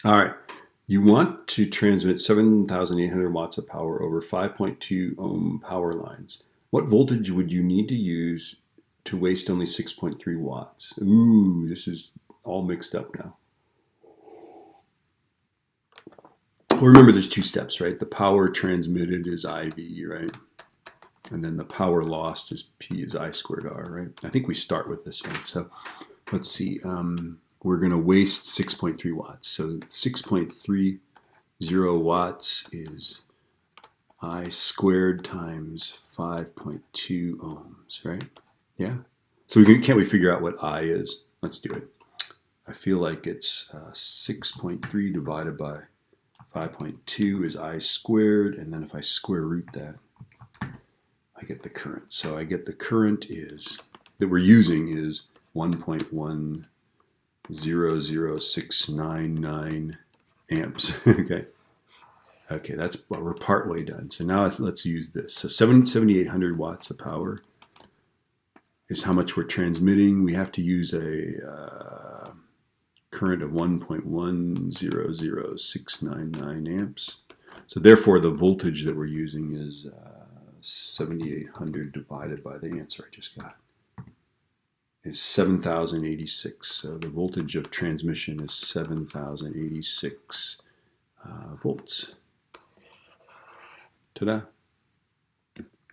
All right. You want to transmit 7,800 watts of power over 5.2 ohm power lines. What voltage would you need to use to waste only 6.3 watts? Ooh, this is all mixed up now. Well, remember there's two steps, right? The power transmitted is IV, right? And then the power lost is P is I squared R, right? I think we start with this one. So let's see. We're going to waste 6.3 watts. So 6.30 watts is I squared times 5.2 ohms, right? Yeah? So can't we figure out what I is? Let's do it. I feel like it's 6.3 divided by 5.2 is I squared, and then if I square root that, I get the current. So I get the current is, that we're using is 1.100699 amps. Okay. Okay, we're partway done. So now let's use this. So 7,800 watts of power is how much we're transmitting. We have to use a current of 1.100699 amps. So therefore, the voltage that we're using is 7,800 divided by the answer I just got is 7,086. So the voltage of transmission is 7,086 volts. Ta-da.